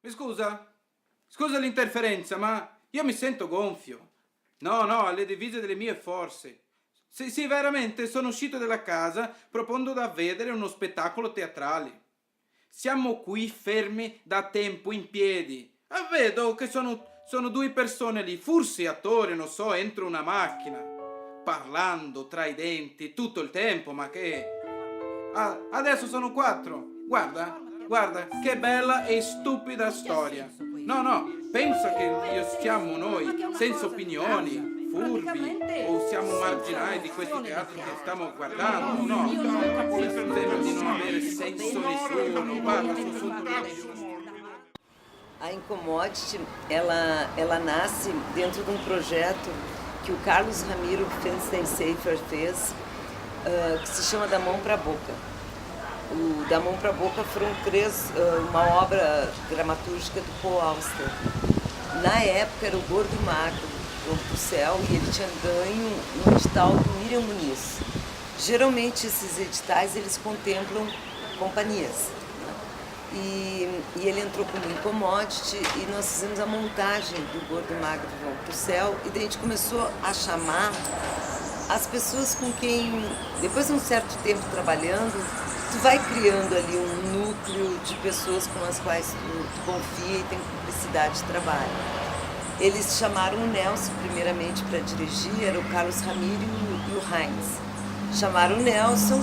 Scusa l'interferenza, ma io mi sento gonfio. No, alle divise delle mie forze. Sì, veramente, sono uscito dalla casa proponendo da vedere uno spettacolo teatrale. Siamo qui fermi da tempo in piedi. E vedo che sono due persone lì, forse attori, non so, entro una macchina, parlando tra i denti tutto il tempo, ma che... adesso sono quattro. Guarda, che bella e stupida storia. No, pensa che siamo noi, senza opinioni, furbi, o siamo marginali di questi teatri che stiamo guardando, no? Sembra di non avere senso nessuno, guarda, A Incommodity, ela nasce dentro de um projeto que o Carlos Ramiro Fenstein-Seifer fez, que se chama Da Mão para a Boca. O Da Mão para a Boca foram uma obra dramatúrgica do Paul Auster. Na época era o Gordo e o Magro, do Céu, e ele tinha ganho um edital do Miriam Muniz. Geralmente esses editais eles contemplam companhias. E ele entrou como Incommodity e nós fizemos a montagem do Gordo e Magro Vão pro Céu, e daí a gente começou a chamar as pessoas com quem, depois de um certo tempo trabalhando, tu vai criando ali um núcleo de pessoas com as quais tu confia e tem cumplicidade de trabalho. Eles chamaram o Nelson primeiramente para dirigir, era o Carlos Ramiro e o Heinz. Chamaram o Nelson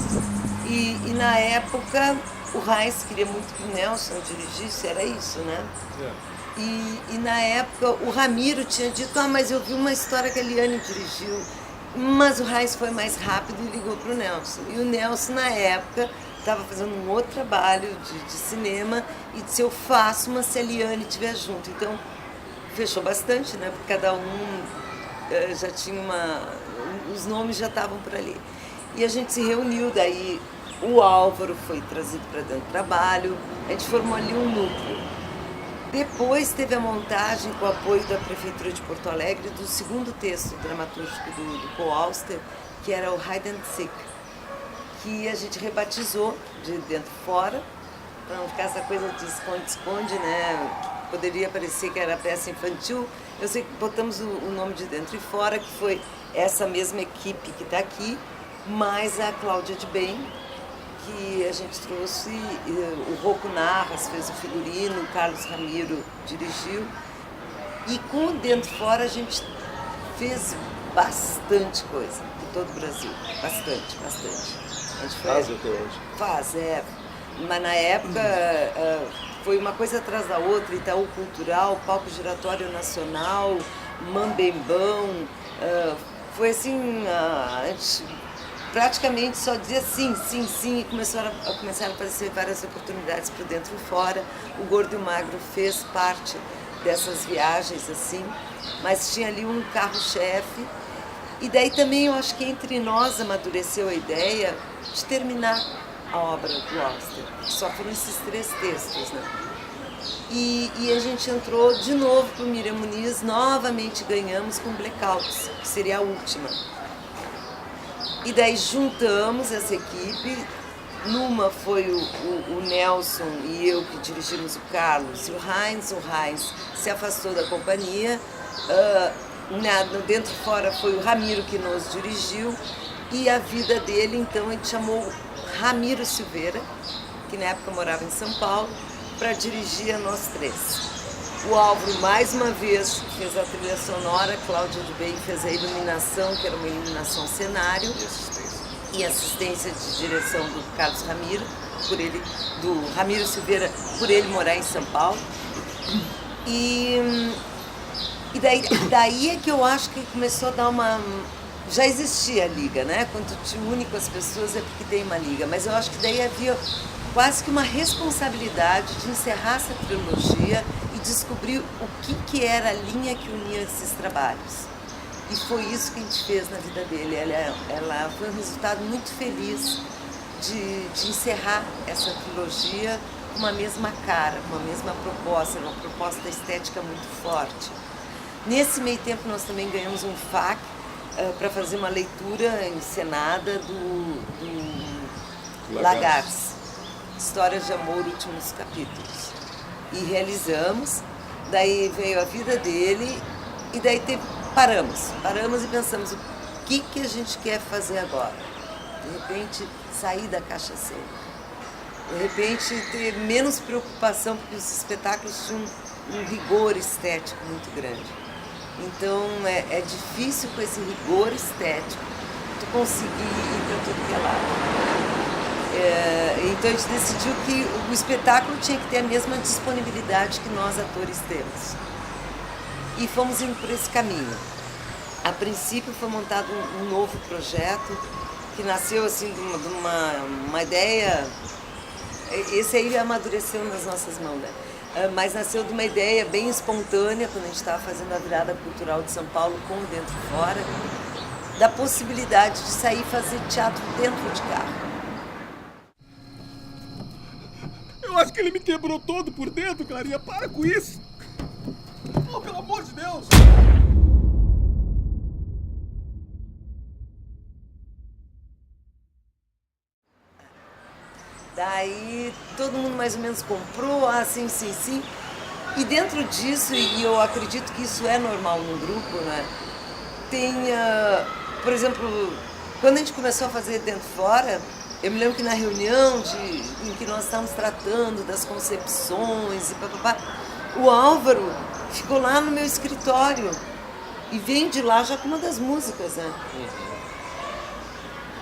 e na época o Heinz queria muito que o Nelson dirigisse, era isso, né? E na época o Ramiro tinha dito, mas eu vi uma história que a Liane dirigiu, mas o Heinz foi mais rápido e ligou para o Nelson. E o Nelson, na época, estava fazendo um outro trabalho de cinema e disse, eu faço, mas se a Liane estiver junto. Então, fechou bastante, né? Porque cada um já tinha os nomes já estavam por ali. E a gente se reuniu, daí o Álvaro foi trazido para dentro do trabalho, a gente formou ali um núcleo. Depois teve a montagem com o apoio da Prefeitura de Porto Alegre do segundo texto dramatúrgico do Paul Auster, que era o Hide and Seek, que a gente rebatizou de dentro e fora, para não ficar essa coisa de esconde-esconde, né? Poderia parecer que era peça infantil. Eu sei que botamos o nome de dentro e fora, que foi essa mesma equipe que está aqui, mais a Cláudia de Bem, que a gente trouxe, o Rocco Narras fez o figurino, o Carlos Ramiro dirigiu. E com o dentro e fora a gente fez bastante coisa, de todo o Brasil, bastante. A gente faz até hoje? Faz, mas na época foi uma coisa atrás da outra, Itaú Cultural, Palco Giratório Nacional, Mambembão, foi assim, a gente praticamente só dizia sim, e começaram a aparecer várias oportunidades por dentro e fora. O Gordo e o Magro fez parte dessas viagens, assim, mas tinha ali um carro-chefe. E daí também eu acho que entre nós amadureceu a ideia de terminar a obra do Auster. Só foram esses 3 textos, né? E a gente entrou de novo para o Miriam Muniz, novamente ganhamos com Blackouts, que seria a última. E daí juntamos essa equipe, numa foi o Nelson e eu que dirigimos o Carlos e o Heinz se afastou da companhia, dentro e fora foi o Ramiro que nos dirigiu, e a vida dele então a gente chamou Ramiro Silveira, que na época morava em São Paulo, para dirigir a nós 3. O Álvaro, mais uma vez, fez a trilha sonora, Cláudia de Bem fez a iluminação, que era uma iluminação cenário, e assistência de direção do Carlos Ramiro, do Ramiro Silveira, por ele morar em São Paulo. E daí é que eu acho que começou a dar uma... Já existia a liga, né? Quando tu te une com as pessoas é porque tem uma liga, mas eu acho que daí havia quase que uma responsabilidade de encerrar essa trilogia e descobrir o que era a linha que unia esses trabalhos. E foi isso que a gente fez na vida dele. Ela foi um resultado muito feliz de encerrar essa trilogia com uma mesma cara, uma mesma proposta, uma proposta estética muito forte. Nesse meio tempo nós também ganhamos um FAC para fazer uma leitura encenada do Lagarce. Histórias de Amor, Últimos Capítulos. e realizamos. Daí veio a vida dele e daí paramos e pensamos o que a gente quer fazer agora. De repente, sair da caixa cênica. De repente, ter menos preocupação, porque os espetáculos tinham um rigor estético muito grande. Então, é difícil com esse rigor estético tu conseguir ir para tudo que é lado. Então, a gente decidiu que o espetáculo tinha que ter a mesma disponibilidade que nós, atores, temos. E fomos indo por esse caminho. A princípio, foi montado um novo projeto que nasceu assim de uma ideia. Esse aí amadureceu nas nossas mãos, né? Mas nasceu de uma ideia bem espontânea, quando a gente estava fazendo a virada cultural de São Paulo com o Dentro e Fora, da possibilidade de sair e fazer teatro dentro de carro. Eu acho que ele me quebrou todo por dentro, Clarinha. Para com isso! Oh, pelo amor de Deus! Daí todo mundo mais ou menos comprou, sim. E dentro disso, e eu acredito que isso é normal num grupo, né? Tem, por exemplo, quando a gente começou a fazer Dentro e Fora, eu me lembro que na reunião em que nós estávamos tratando das concepções e papapá, o Álvaro ficou lá no meu escritório e veio de lá já com uma das músicas, né?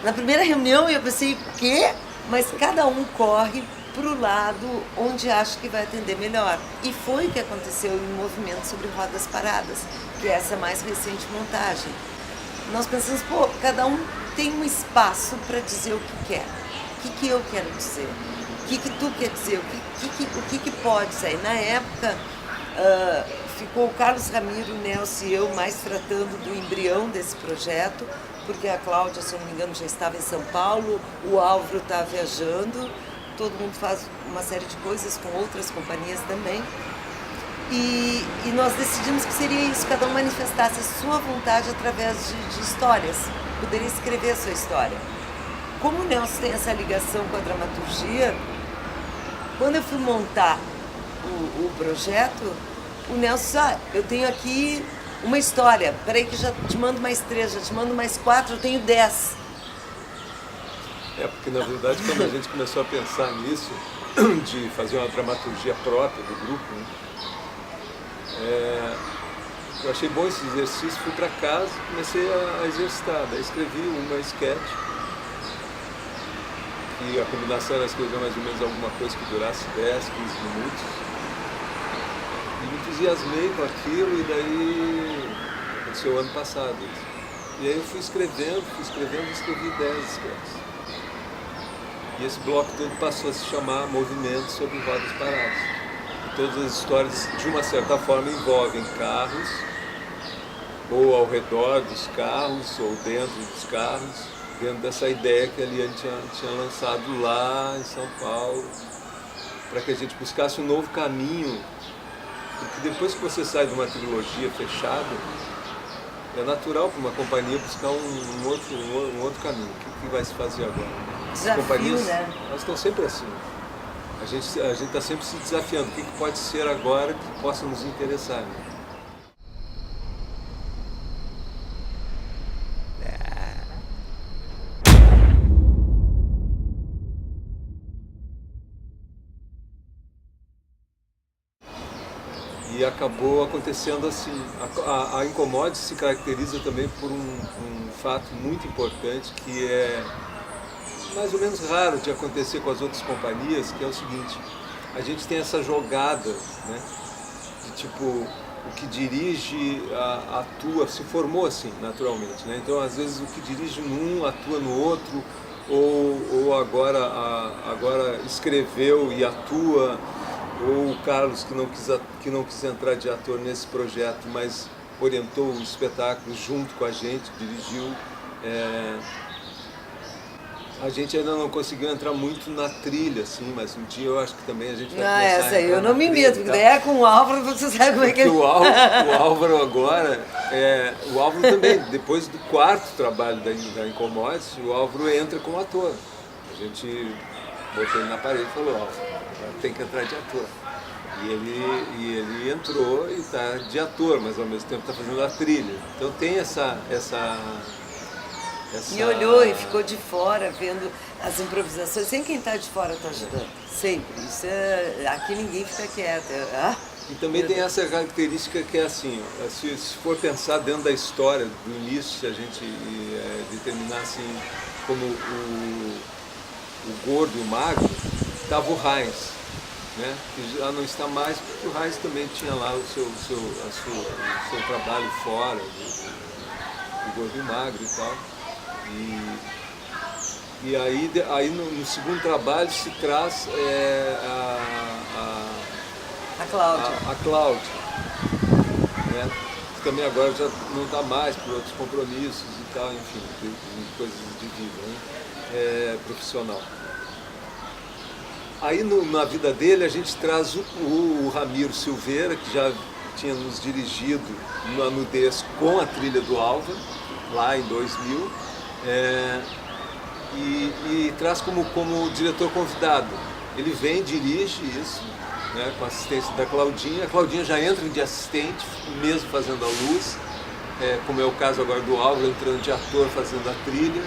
Na primeira reunião eu pensei, o quê? Mas cada um corre para o lado onde acha que vai atender melhor. E foi o que aconteceu em Movimento sobre Rodas Paradas, que é essa mais recente montagem. Nós pensamos, cada um tem um espaço para dizer o que quer. O que eu quero dizer? O que tu quer dizer? O que pode sair? Na época, ficou o Carlos Ramiro, o Nelson e eu mais tratando do embrião desse projeto, porque a Cláudia, se eu não me engano, já estava em São Paulo, o Álvaro estava viajando, todo mundo faz uma série de coisas com outras companhias também. E nós decidimos que seria isso, cada um manifestasse a sua vontade através de histórias, poderia escrever a sua história. Como o Nelson tem essa ligação com a dramaturgia, quando eu fui montar o projeto, o Nelson disse, eu tenho aqui uma história, peraí que já te mando mais 3, já te mando mais 4, eu tenho 10. Porque na verdade quando a gente começou a pensar nisso, de fazer uma dramaturgia própria do grupo, né, eu achei bom esse exercício, fui para casa e comecei a exercitar. Daí escrevi uma sketch, que a combinação era escrever mais ou menos alguma coisa que durasse 10, 15 minutos. E me entusiasmei com aquilo e daí aconteceu o ano passado. E aí eu fui escrevendo e escrevi 10 sketches. E esse bloco todo passou a se chamar Movimento sobre Rodas Paradas. E todas as histórias, de uma certa forma, envolvem carros, ou ao redor dos carros, ou dentro dos carros, dentro dessa ideia que a Eliane tinha lançado lá em São Paulo, para que a gente buscasse um novo caminho. Porque depois que você sai de uma trilogia fechada, é natural para uma companhia buscar um outro caminho. O que vai se fazer agora? Desafio, As companhias, né? elas estão sempre assim. A gente está sempre se desafiando. O que pode ser agora que possa nos interessar? Né? E acabou acontecendo assim. A Incomode se caracteriza também por um fato muito importante que é mais ou menos raro de acontecer com as outras companhias, que é o seguinte: a gente tem essa jogada, né, de tipo, o que dirige atua, se formou assim, naturalmente, né? Então às vezes o que dirige num atua no outro, ou agora escreveu e atua, ou o Carlos que não quis entrar de ator nesse projeto, mas orientou o espetáculo junto com a gente, dirigiu. A gente ainda não conseguiu entrar muito na trilha, assim, mas um dia eu acho que também a gente vai começar Essa aí eu não me trilha, meto, porque daí é com o Álvaro, você sabe como é que ele... o Álvaro agora, o Álvaro também, depois do 4º trabalho da Incomode, o Álvaro entra como ator. A gente botou ele na parede e falou, Álvaro, tem que entrar de ator. E ele entrou e está de ator, mas ao mesmo tempo está fazendo a trilha. Então tem essa... E olhou e ficou de fora vendo as improvisações. Sempre quem está de fora está ajudando. Sempre. Isso aqui ninguém fica quieto. E também tem essa característica que é assim, ó, se for pensar dentro da história, do início, se a gente determinar assim, como o gordo e o magro, estava o Heinz, né? Que já não está mais, porque o Heinz também tinha lá o seu trabalho fora, do gordo e magro e tal. E aí no segundo trabalho se traz a Cláudia. A Cláudia, né? Que também agora já não está mais por outros compromissos e tal, enfim, de coisas de vida, né? Profissional. Aí na vida dele a gente traz o Ramiro Silveira, que já tinha nos dirigido na Nudez com a trilha do Álvaro, lá em 2000, e traz como diretor convidado. Ele vem, dirige isso, né, com a assistência da Claudinha. A Claudinha já entra de assistente, mesmo fazendo a luz, como é o caso agora do Álvaro, entrando de ator fazendo a trilha.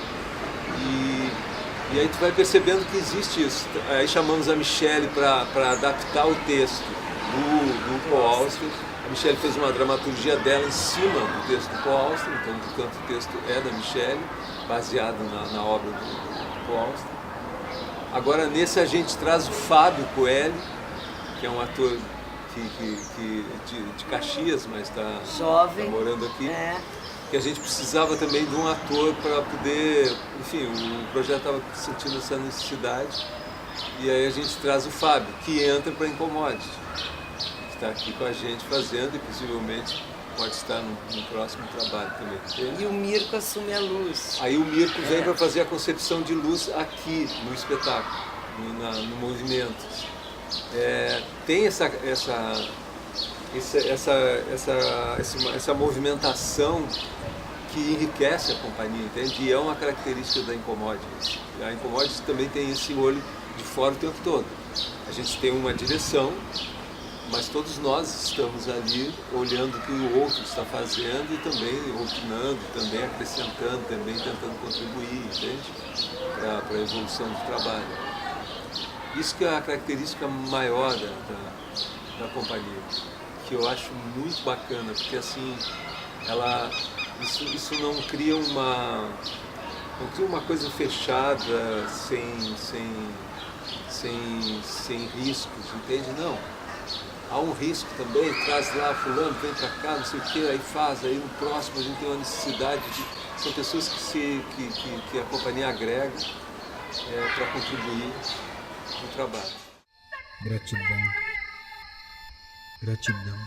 E aí tu vai percebendo que existe isso. Aí chamamos a Michele para adaptar o texto do Paul Auster. A Michele fez uma dramaturgia dela em cima do texto do Paul Auster, então portanto o texto é da Michele, baseado na obra do Paul Auster. Agora nesse a gente traz o Fábio Coelho, que é um ator de Caxias, mas está morando aqui. Que a gente precisava também de um ator para poder, enfim, o projeto estava sentindo essa necessidade, e aí a gente traz o Fábio, que entra para Incommodity, que está aqui com a gente fazendo e possivelmente pode estar no próximo trabalho também. Entende? E o Mirko assume a luz. Aí o Mirko vem para fazer a concepção de luz aqui no espetáculo, no movimento. Tem essa movimentação que enriquece a companhia, entende? E é uma característica da Incommodity. A Incommodity também tem esse olho de fora o tempo todo. A gente tem uma direção, mas todos nós estamos ali olhando o que o outro está fazendo e também opinando, também acrescentando, também tentando contribuir, entende? Para a evolução do trabalho. Isso que é a característica maior da companhia, que eu acho muito bacana, porque assim, isso não cria uma coisa fechada, sem riscos, entende? Não. Há um risco também, traz lá, fulano, vem pra cá, não sei o que, aí faz, aí no próximo a gente tem uma necessidade de... São pessoas que a companhia agrega para contribuir no trabalho. Gratidão. Gratidão.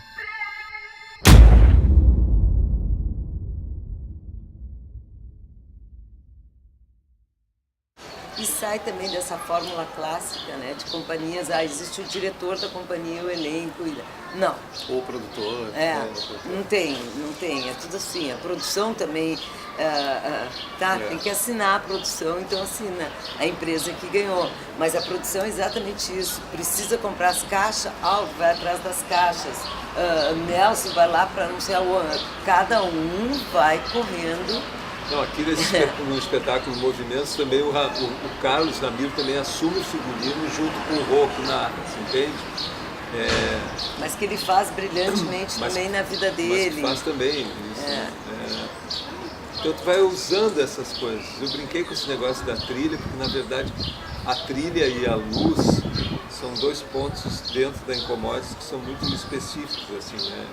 E sai também dessa fórmula clássica, né, de companhias, existe o diretor da companhia, o elenco, não. Ou o produtor. Não tem, é tudo assim, a produção também, tem que assinar a produção, então assina a empresa que ganhou, mas a produção é exatamente isso, precisa comprar as caixas, Alvo vai atrás das caixas, Nelson vai lá para não sei aonde, cada um vai correndo. Não, aqui no espetáculo Movimentos também o Carlos Ramiro também assume o figurino junto com o Rô, que narra, entende? Mas que ele faz brilhantemente também na vida dele. Mas faz também isso. Então tu vai usando essas coisas. Eu brinquei com esse negócio da trilha, porque na verdade a trilha e a luz são dois pontos dentro da Incommodity que são muito específicos, assim, né?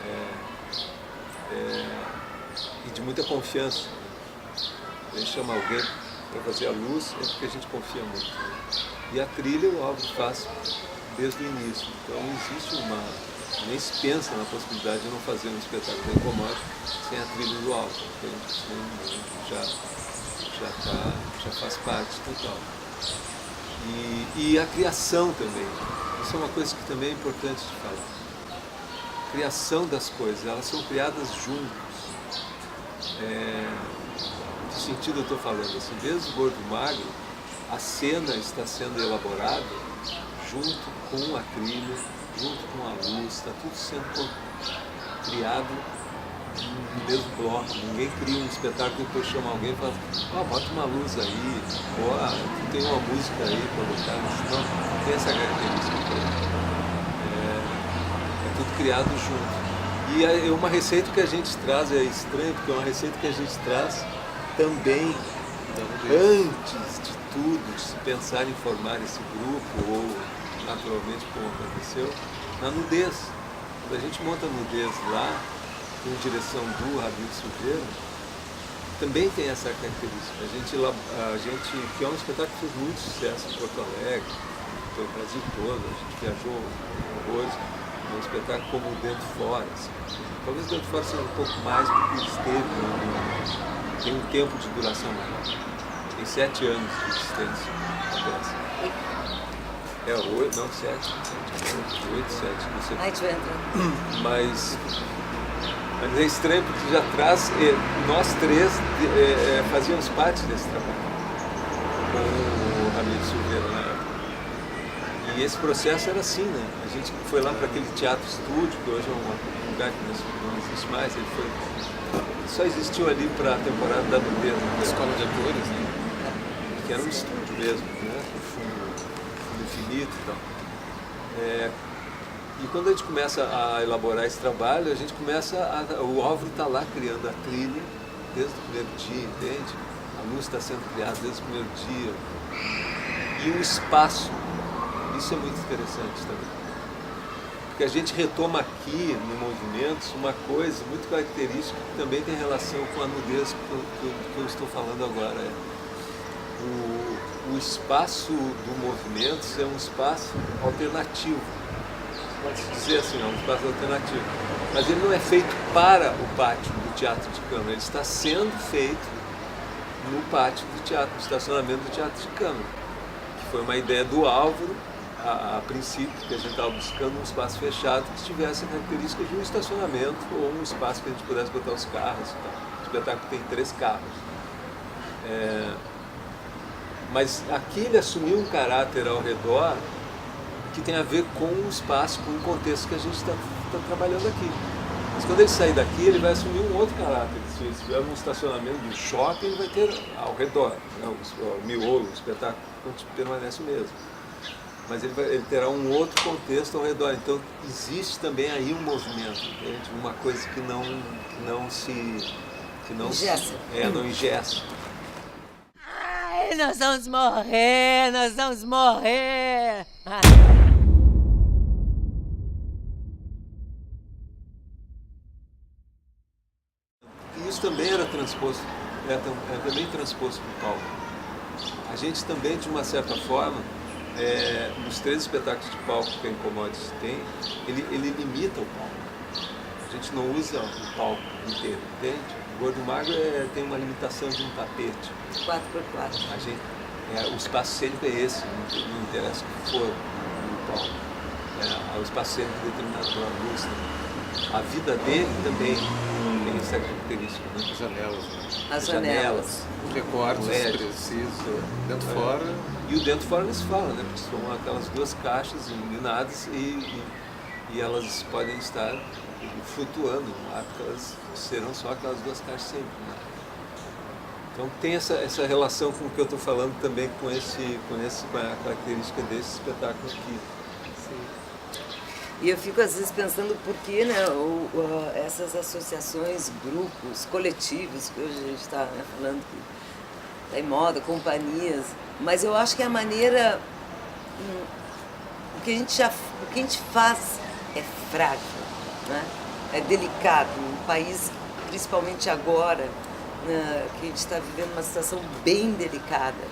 E de muita confiança. A gente chama alguém para fazer a luz, é porque a gente confia muito. E a trilha o Álvaro faz desde o início. Então não existe nem se pensa na possibilidade de não fazer um espetáculo da Incommodity sem a trilha do Álvaro. Então já faz parte total. E a criação também. Isso é uma coisa que também é importante de falar. A criação das coisas, elas são criadas juntos. Que sentido eu estou falando? Assim, desde o Gordo e Magro, a cena está sendo elaborada junto com a trilha, junto com a luz, está tudo sendo criado no mesmo bloco. Ninguém cria um espetáculo e depois chama alguém e fala, bota uma luz aí, ou tu tem uma música aí para botar. Não tem essa característica. É tudo criado junto. E é uma receita que a gente traz, é estranho, porque é uma receita que a gente traz também, antes de tudo, de se pensar em formar esse grupo, ou naturalmente como aconteceu, na nudez. Quando a gente monta a nudez lá, com direção do Ramiro Silveira, também tem essa característica. A gente, que é um espetáculo que fez muito sucesso em Porto Alegre, pelo Brasil todo, a gente viajou horrores, um espetáculo como o Dentro Fora. Assim. Talvez o Dentro Fora seja um pouco mais, porque ele tem um tempo de duração maior. Tem 7 anos de existência a peça. 8, não, 7, 8, 7, não sei. Ai, tu entra. Mas é estranho porque já traz, nós três fazíamos parte desse trabalho com o Ramiro Silveira na época. E esse processo era assim, né? A gente foi lá para aquele teatro estúdio, que hoje é um lugar que não existe mais, ele só existiu ali para a temporada da nudez, né? Escola de atores, né? Que era um estúdio mesmo, né? Com fundo infinito e tal. E quando a gente começa a elaborar esse trabalho, a gente começa o Álvaro está lá criando a trilha desde o primeiro dia, entende? A luz está sendo criada desde o primeiro dia. E o espaço, isso é muito interessante também. Porque a gente retoma aqui no Movimentos uma coisa muito característica que também tem relação com a nudez que eu estou falando agora. O espaço do Movimentos é um espaço alternativo. Pode-se dizer assim, é um espaço alternativo. Mas ele não é feito para o pátio do Teatro de Câmara, ele está sendo feito no pátio do teatro, no estacionamento do Teatro de Câmara. Que foi uma ideia do Álvaro, a princípio, que a gente estava buscando um espaço fechado que tivesse a característica de um estacionamento ou um espaço que a gente pudesse botar os carros. O espetáculo tem 3 carros. Mas aqui ele assumiu um caráter ao redor que tem a ver com o espaço, com o contexto que a gente está trabalhando aqui. Mas quando ele sair daqui, ele vai assumir um outro caráter. Se tiver um estacionamento de shopping, ele vai ter ao redor, né, o miolo, o espetáculo permanece o mesmo. Mas ele terá um outro contexto ao redor. Então existe também aí um movimento, entende? Uma coisa que não Ingessa. Não ingessa. Ai, nós vamos morrer, nós vamos morrer. E isso também era transposto, também transposto para o palco. A gente também, de uma certa forma, nos 3 espetáculos de palco que a Incomodes tem, ele limita o palco. A gente não usa o palco inteiro, entende? O Gordo Magro tem uma limitação de um tapete. 4x4. O espaço cênico é esse, não interessa o que for no palco. O espaço cênico é determinado pela luz. Né? A vida dele também tem essa característica. Né? As janelas, né? As janelas. Recortes LED. precisos, dentro fora. E o dentro fora nem se fala, né? Porque são aquelas 2 caixas iluminadas e elas podem estar flutuando no ar, porque elas serão só aquelas 2 caixas sempre. Né? Então tem essa relação com o que eu estou falando também com a característica desse espetáculo aqui. Sim. E eu fico às vezes pensando por que, né, essas associações, grupos, coletivos, que hoje a gente está, né, falando que está em moda, companhias, mas eu acho que a maneira, o que a gente faz é frágil, né? É delicado, um país, principalmente agora, que a gente está vivendo uma situação bem delicada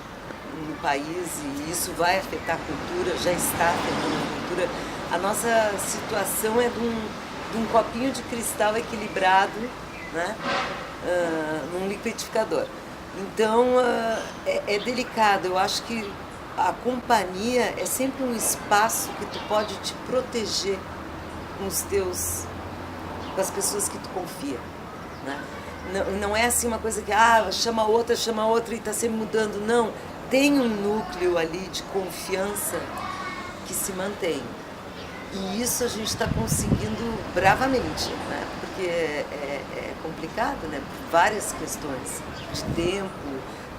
no país e isso vai afetar a cultura, já está afetando a cultura. A nossa situação é de um copinho de cristal equilibrado, né, num liquidificador. Então, é delicado. Eu acho que a companhia é sempre um espaço que tu pode te proteger com com as pessoas que tu confia, né? Não é assim uma coisa que chama outra e está sempre mudando. Não, tem um núcleo ali de confiança que se mantém. E isso a gente está conseguindo bravamente, né? Porque é complicado, né? Por várias questões de tempo,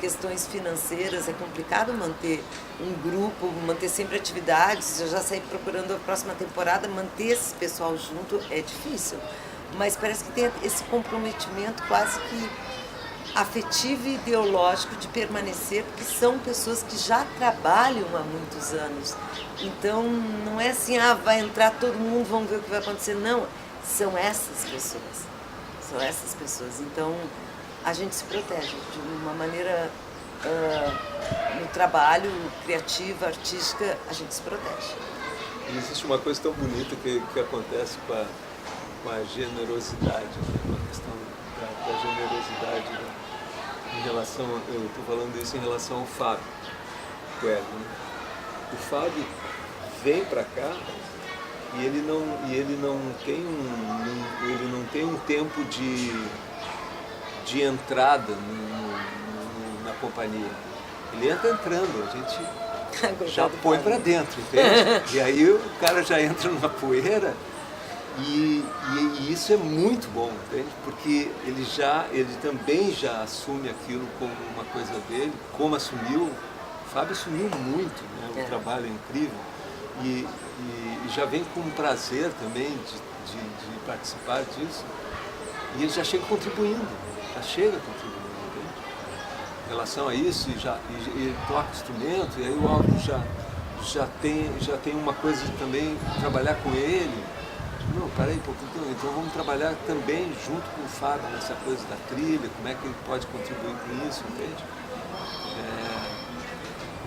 questões financeiras, é complicado manter um grupo, manter sempre atividades. Eu já saí procurando a próxima temporada, manter esse pessoal junto é difícil. Mas parece que tem esse comprometimento quase que afetivo e ideológico de permanecer, porque são pessoas que já trabalham há muitos anos. Então, não é assim, vai entrar todo mundo, vamos ver o que vai acontecer. Não, são essas pessoas. São essas pessoas. Então, a gente se protege de uma maneira, no trabalho criativo, artística, a gente se protege. E existe uma coisa tão bonita que acontece com a generosidade, né? Uma questão da generosidade, né? Em relação, eu estou falando isso em relação ao Fábio Coelho, né? O Fábio vem para cá e ele não tem um tempo de entrada na companhia. Ele entra entrando, a gente já põe para dentro, entende? E aí o cara já entra na poeira. E isso é muito bom, entende? Porque ele também já assume aquilo como uma coisa dele, como assumiu. O Fábio assumiu muito, né? O trabalho é incrível. E já vem com prazer também de participar disso. E ele já chega contribuindo, entende? Em relação a isso, e toca instrumento, e aí o álbum já tem uma coisa de também trabalhar com ele. Não, peraí, então vamos trabalhar também junto com o Fábio nessa coisa da trilha, como é que ele pode contribuir com isso, entende?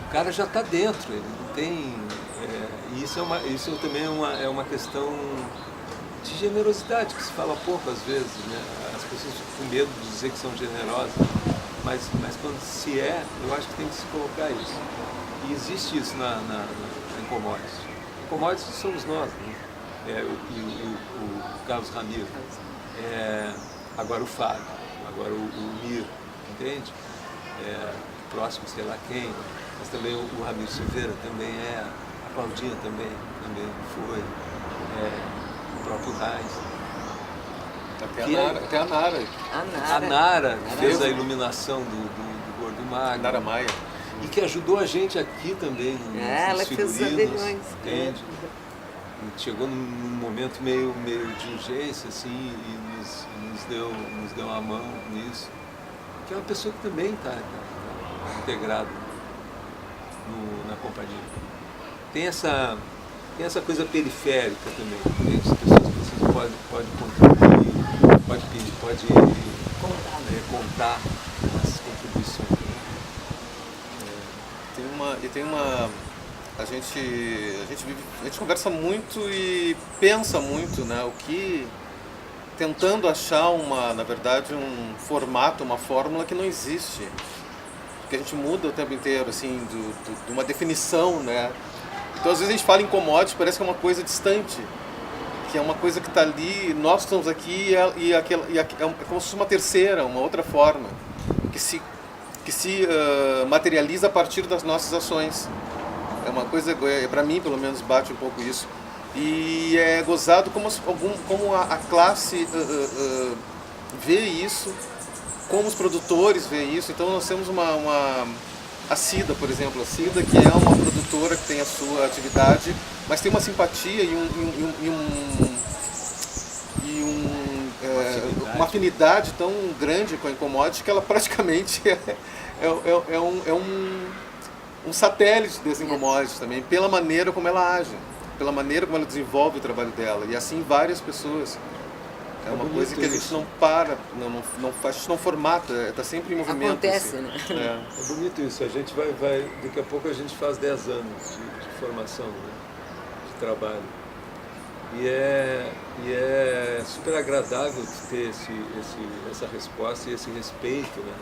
O cara já está dentro, ele não tem... e isso também é uma questão de generosidade, que se fala pouco às vezes, né? As pessoas ficam com medo de dizer que são generosas, mas quando se é, eu acho que tem que se colocar isso. E existe isso na Incomodes. Incomodes somos nós, né? O Carlos Ramiro, agora o Fábio, agora o Mir, entende? Próximo, sei lá quem, mas também o Ramiro Silveira também a Claudinha também foi, o próprio Reis. Até a Nara. A Nara fez a iluminação do Gordo e Magro. Nara Maia. E que ajudou a gente aqui também nos ela fez os abelhões. Entende? Chegou num momento meio de urgência, assim, e nos deu uma mão nisso. Que é uma pessoa que também está integrada na companhia. Tem essa coisa periférica também. Tem as pessoas que você pode contribuir, pode pedir, pode contar as contribuições. A gente conversa muito e pensa muito, né? Tentando achar na verdade, um formato, uma fórmula que não existe. Porque a gente muda o tempo inteiro, assim, de uma definição, né? Então, às vezes a gente fala em commodity, parece que é uma coisa distante, que é uma coisa que está ali, nós estamos aqui é como se fosse uma terceira, uma outra forma, que se materializa a partir das nossas ações. É uma coisa, para mim pelo menos, bate um pouco isso. E é gozado como a classe vê isso, como os produtores veem isso. Então nós temos a Cida, por exemplo. A Cida, que é uma produtora que tem a sua atividade, mas tem uma simpatia uma afinidade tão grande com a Incommodity que ela praticamente é um satélite desse Incommodity também, pela maneira como ela age, pela maneira como ela desenvolve o trabalho dela, e assim várias pessoas. É uma coisa que a gente não para, a gente não formata, está sempre em movimento. Acontece, assim. né? É bonito isso, a gente daqui a pouco a gente faz 10 anos de formação, né? De trabalho. E é super agradável ter essa resposta e esse respeito, né?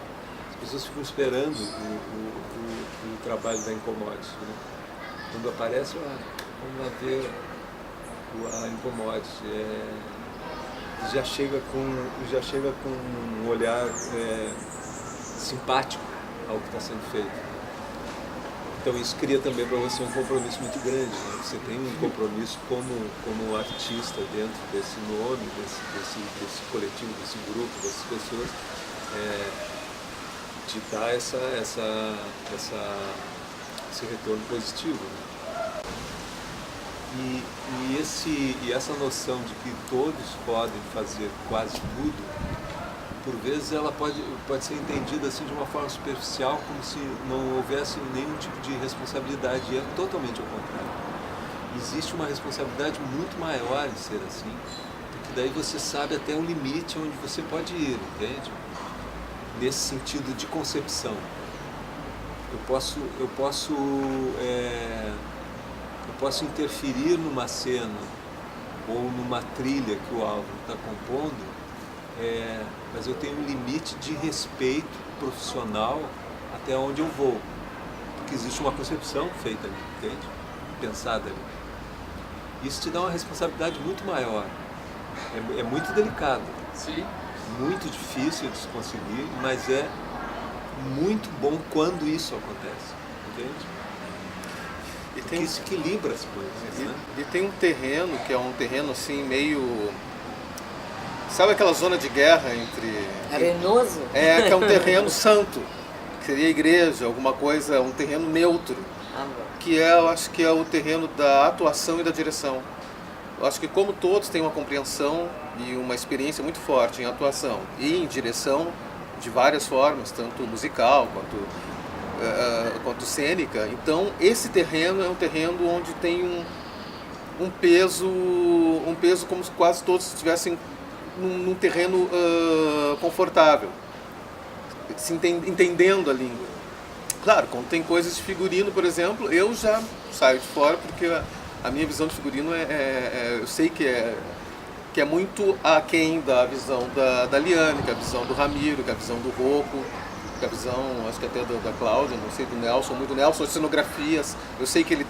As pessoas ficam esperando o trabalho da Incommodity, né? Quando aparece, vamos lá ver a Incommodity. Já chega com um olhar simpático ao que está sendo feito. Então isso cria também para você um compromisso muito grande, né? Você tem um compromisso como artista dentro desse nome, desse coletivo, desse grupo, dessas pessoas, de dar esse retorno positivo, né? E essa noção de que todos podem fazer quase tudo, por vezes ela pode ser entendida assim de uma forma superficial, como se não houvesse nenhum tipo de responsabilidade, e é totalmente ao contrário. Existe uma responsabilidade muito maior em ser assim, porque daí você sabe até o limite onde você pode ir, entende? Nesse sentido de concepção. Eu posso interferir numa cena ou numa trilha que o Álvaro está compondo, mas eu tenho um limite de respeito profissional até onde eu vou, porque existe uma concepção feita ali, entende? Pensada ali. Isso te dá uma responsabilidade muito maior. É muito delicado. Sim. Muito difícil de se conseguir, mas é muito bom quando isso acontece, entende? Porque isso equilibra as coisas, né? E tem um terreno que é um terreno assim meio... Sabe aquela zona de guerra entre... Arenoso? que é um terreno santo, que seria a igreja, alguma coisa, um terreno neutro, que eu acho que é o terreno da atuação e da direção. Eu acho que como todos têm uma compreensão e uma experiência muito forte em atuação e em direção de várias formas, tanto musical quanto cênica, então esse terreno é um terreno onde tem um peso como se quase todos estivessem num terreno confortável, se entendendo a língua. Claro, quando tem coisas de figurino, por exemplo, eu já saio de fora, porque a minha visão de figurino eu sei que é muito aquém da visão da Liane, que é a visão do Ramiro, que é a visão do Rocco, que é a visão, acho que até da Cláudia, não sei, do Nelson, muito Nelson, as cenografias, eu sei que ele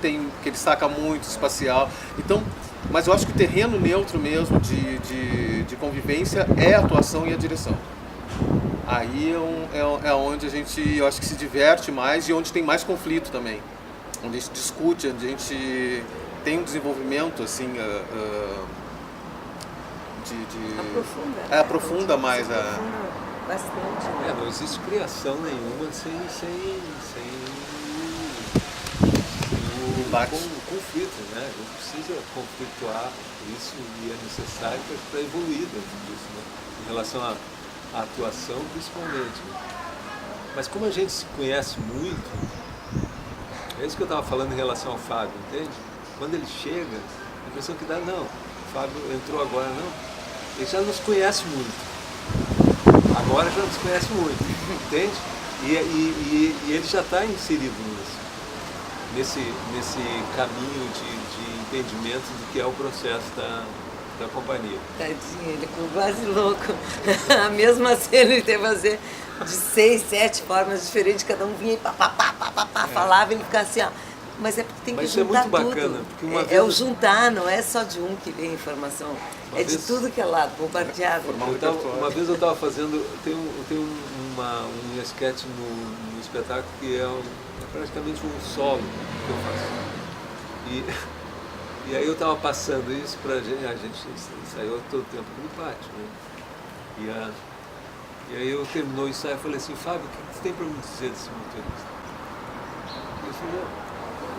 saca muito espacial. Então, mas eu acho que o terreno neutro mesmo de convivência é a atuação e a direção. Aí é onde a gente, eu acho que se diverte mais e onde tem mais conflito também. Onde a gente discute, onde a gente tem um desenvolvimento assim, aprofunda mais bastante. Né? Não existe criação nenhuma sem conflito, né? Não precisa conflituar isso e é necessário para evoluir dentro disso, né? Em relação à atuação, principalmente. Né? Mas como a gente se conhece muito, é isso que eu estava falando em relação ao Fábio, entende? Quando ele chega, a impressão que dá, não, o Fábio entrou agora, não. Ele já nos conhece muito. Agora já nos conhece muito, entende? E ele já está inserido nesse caminho de entendimento do que é o processo da companhia. Tadinho, ele ficou quase louco. A mesma cena ele teve que fazer de 6, 7 formas diferentes, cada um vinha e falava e ele ficava assim, ó. Mas é porque tem que juntar tudo. Mas é muito bacana. Porque uma vez... o juntar, não é só de um que vem a informação. De tudo que é lado, bombardeado. Uma vez eu estava fazendo, tem um sketch no espetáculo que é praticamente um solo que eu faço. E aí eu estava passando isso para a gente ensaiou todo o tempo no pátio, né? E aí eu terminou o ensaio e falei assim, Fábio, o que você tem para me dizer desse motorista? E ele falou,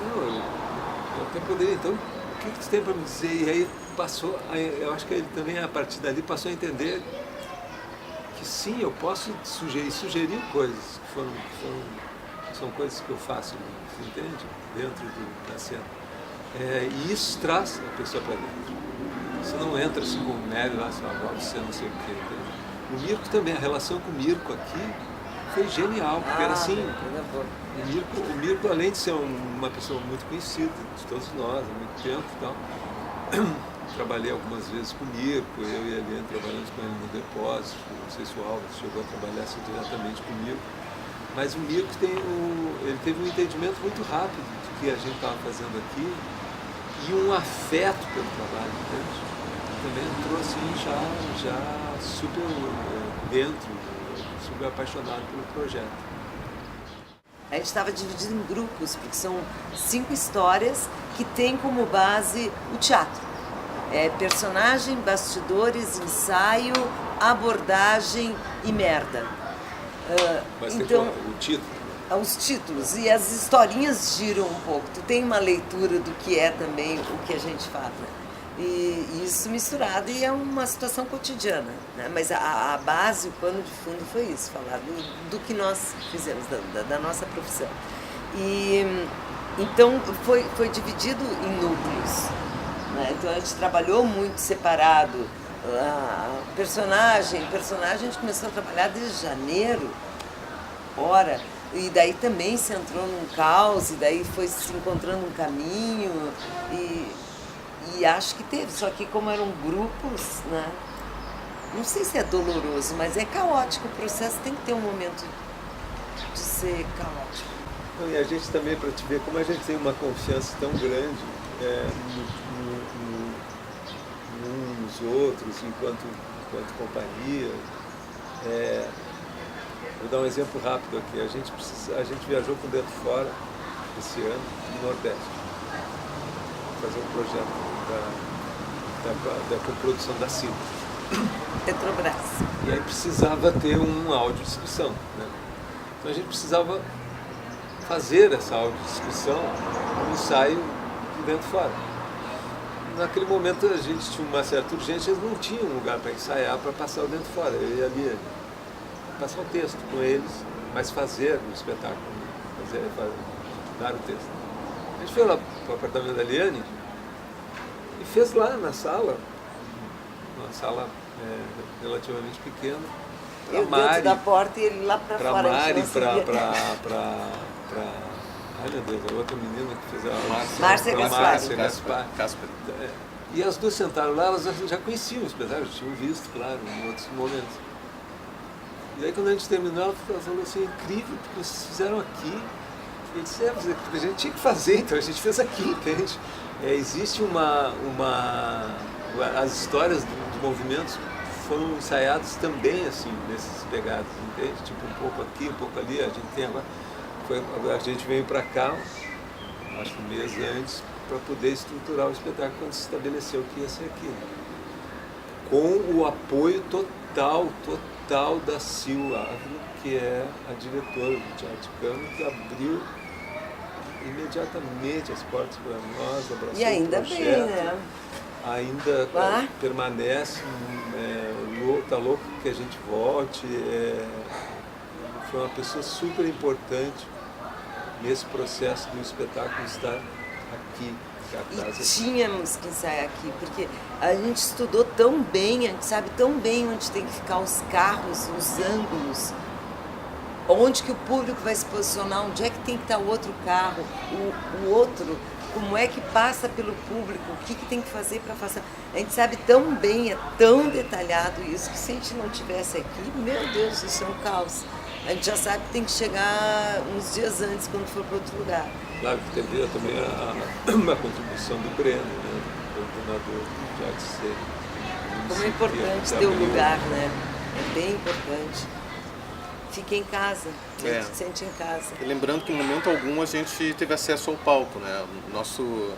não, eu até poderia, então, o que você tem para me dizer? E aí passou, eu acho que ele também, a partir dali, passou a entender que sim, eu posso sugerir coisas que são coisas que eu faço, entende? Dentro da cena. E isso traz a pessoa para dentro. Você não entra assim com o Nélio lá, você não sei o quê. Entende? O Mirko também, a relação com o Mirko aqui foi genial, porque era assim, o Mirko, além de ser uma pessoa muito conhecida de todos nós, há muito tempo e tal, trabalhei algumas vezes com o Mirko, eu e a Eliane trabalhamos com ele no depósito, não sei se o Álvaro chegou a trabalhar assim diretamente com o Mirko, mas o Mirko ele teve um entendimento muito rápido do que a gente estava fazendo aqui e um afeto pelo trabalho, entende? Também entrou assim já super dentro, super apaixonado pelo projeto. A gente estava dividido em grupos, porque são 5 histórias que têm como base o teatro. Personagem, bastidores, ensaio, abordagem e merda. Mas Então, tem o título. os títulos e as historinhas giram um pouco. Tu tem uma leitura do que é também o que a gente fala. E isso misturado e é uma situação cotidiana, né? Mas a base, o pano de fundo foi isso, falar do que nós fizemos, da nossa profissão. E então foi dividido em núcleos, né? Então a gente trabalhou muito separado. Personagem a gente começou a trabalhar desde janeiro, e daí também se entrou num caos, e daí foi se encontrando um caminho, e acho que teve, só que como eram grupos, né? Não sei se é doloroso, mas é caótico, o processo tem que ter um momento de ser caótico. Não, e a gente também, para te ver como a gente tem uma confiança tão grande uns outros, enquanto companhia. Vou dar um exemplo rápido aqui. A gente viajou com Dentro Fora esse ano no Nordeste, fazer um projeto da coprodução da CIL. Petrobras. E aí precisava ter uma audiodescrição, né? Então a gente precisava fazer essa audiodescrição no ensaio de Dentro Fora. Naquele momento a gente tinha uma certa urgência, eles não tinham um lugar para ensaiar, para passar o Dentro Fora. Eu ia ali passar o texto com eles, mas fazer o espetáculo, dar o texto. A gente foi lá para o apartamento da Eliane e fez lá na sala, uma sala relativamente pequena, Eu dentro da porta e ele lá para fora. Para Mari, ai meu Deus, a outra menina que fez a Márcia Casper. E as duas sentaram lá, elas já conheciam o espetáculo, tinham visto, claro, em outros momentos. E aí quando a gente terminou, ela falou assim, incrível, porque vocês fizeram aqui. E eu disse, a gente tinha que fazer, então a gente fez aqui, entende? Existe as histórias de movimentos foram ensaiadas também assim, nesses pegados, entende? Tipo, um pouco aqui, um pouco ali, a gente tem agora. A gente veio para cá, acho que um mês antes, para poder estruturar o espetáculo quando se estabeleceu que ia ser aqui. Com o apoio total da Sil Ávila, que é a diretora do Teatro Cama, que abriu imediatamente as portas para nós, abraçou E ainda o projeto. bem, né? Ainda permanece, está louco que a gente volte. Foi uma pessoa super importante nesse processo do espetáculo estar aqui. E tínhamos que ensaiar aqui, porque a gente estudou tão bem, a gente sabe tão bem onde tem que ficar os carros, os ângulos, onde que o público vai se posicionar, onde é que tem que estar o outro carro, o outro, como é que passa pelo público, o que tem que fazer para passar. A gente sabe tão bem, é tão detalhado isso, que se a gente não tivesse aqui, meu Deus, isso é um caos. A gente já sabe que tem que chegar uns dias antes, quando for para outro lugar. Claro que teve também uma contribuição do Breno, né, do coordenador do Teatro. Como é importante ter um lugar, né? É bem importante. Fica em casa, a gente se sente em casa. E lembrando que em momento algum a gente teve acesso ao palco, né? O nosso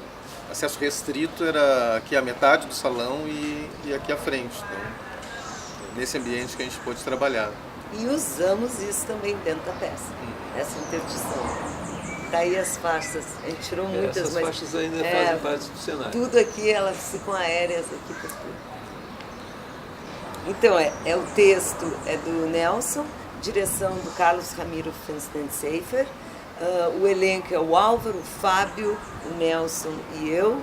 acesso restrito era aqui a metade do salão e aqui à frente. Então, nesse ambiente que a gente pôde trabalhar. E usamos isso também dentro da peça, essa interdição. Tá aí as faixas, a gente tirou muitas, essas mas faixas ainda fazem parte do cenário. Tudo aqui, elas ficam aéreas aqui por tudo. Então, o texto é do Nelson, direção do Carlos Ramiro Fenstenseifer, o elenco é o Álvaro, o Fábio, o Nelson e eu.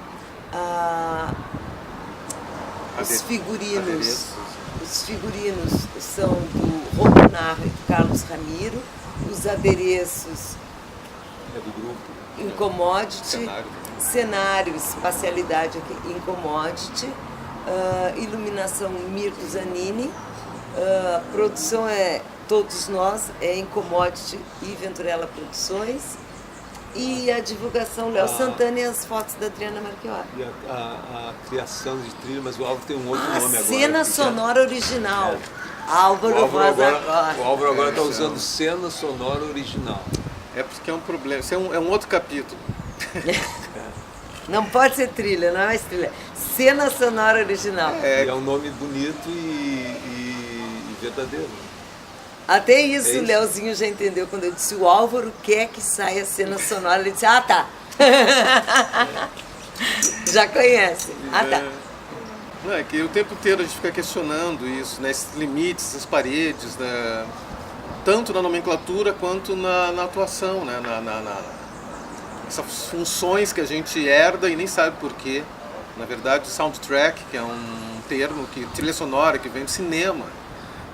Os figurinos são do Romanarro e do Carlos Ramiro, os adereços do grupo. Incommodity, cenário, espacialidade aqui, Incommodity, iluminação Mirko Zanini, produção é todos nós, é Incommodity e Venturella Produções, e a divulgação Léo Santana e as fotos da Adriana Marchiori. E a criação de trilha, mas o Álvaro tem um outro nome agora. Cena sonora original. Álvaro agora está usando cena sonora original. É porque é um problema. Isso é um outro capítulo. Não pode ser trilha, não é mais trilha. Cena sonora original. É um nome bonito e verdadeiro. Até isso É o isso. Leozinho já entendeu. Quando eu disse o Álvaro quer que saia a cena sonora, ele disse, ah, tá. Já conhece. Ah, tá. Não, é que o tempo inteiro a gente fica questionando isso, né? Esses limites, essas paredes, né? Tanto na nomenclatura quanto na atuação, né? Essas funções que a gente herda e nem sabe por quê. Na verdade, soundtrack, que é um termo, trilha sonora, que vem do cinema.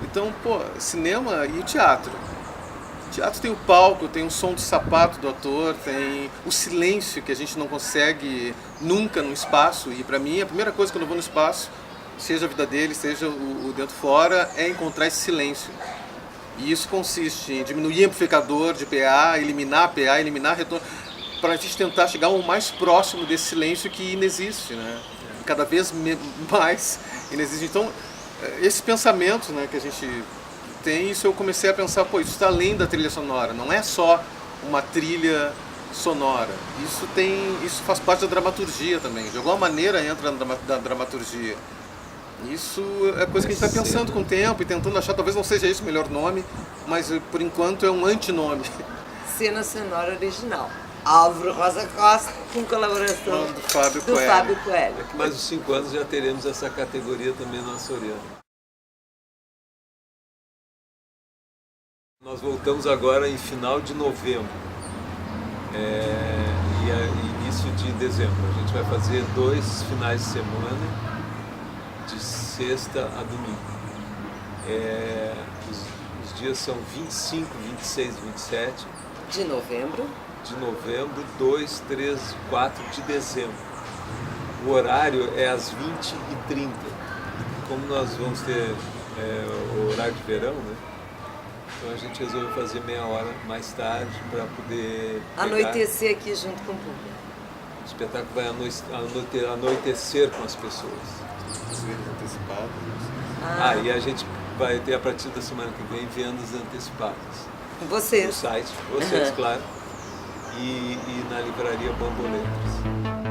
Então, pô, cinema e teatro. O teatro tem o palco, tem o som do sapato do ator, tem o silêncio que a gente não consegue nunca no espaço. E para mim, a primeira coisa quando eu vou no espaço, seja a vida dele, seja o dentro fora, é encontrar esse silêncio. E isso consiste em diminuir o amplificador de PA, eliminar retorno, para a gente tentar chegar ao mais próximo desse silêncio que inexiste, né? Cada vez mais inexiste. Então, esse pensamento, né, que a gente tem, isso eu comecei a pensar, pô, isso está além da trilha sonora, não é só uma trilha sonora. Isso faz parte da dramaturgia também. De alguma maneira entra na dramaturgia. Isso é coisa que a gente está pensando com o tempo e tentando achar, talvez não seja esse o melhor nome, mas por enquanto é um antinome. Cena sonora original. Álvaro Rosa Costa, com colaboração Do Fábio do Coelho. Fábio Coelho. Daqui mais uns 5 anos já teremos essa categoria também na Açoriana. Nós voltamos agora em final de novembro e início de dezembro. A gente vai fazer 2 finais de semana, de sexta a domingo. Os dias são 25, 26 e 27 De novembro. de novembro, 2, 3 e 4 de dezembro. O horário é às 20h30. Como nós vamos ter o horário de verão, né? Então a gente resolveu fazer meia hora mais tarde para poder pegar. Anoitecer aqui junto com o público. O espetáculo vai anoitecer com as pessoas. E a gente vai ter a partir da semana que vem vendas antecipadas. No Vocês. site, vocês, claro, e na livraria Bamboletras.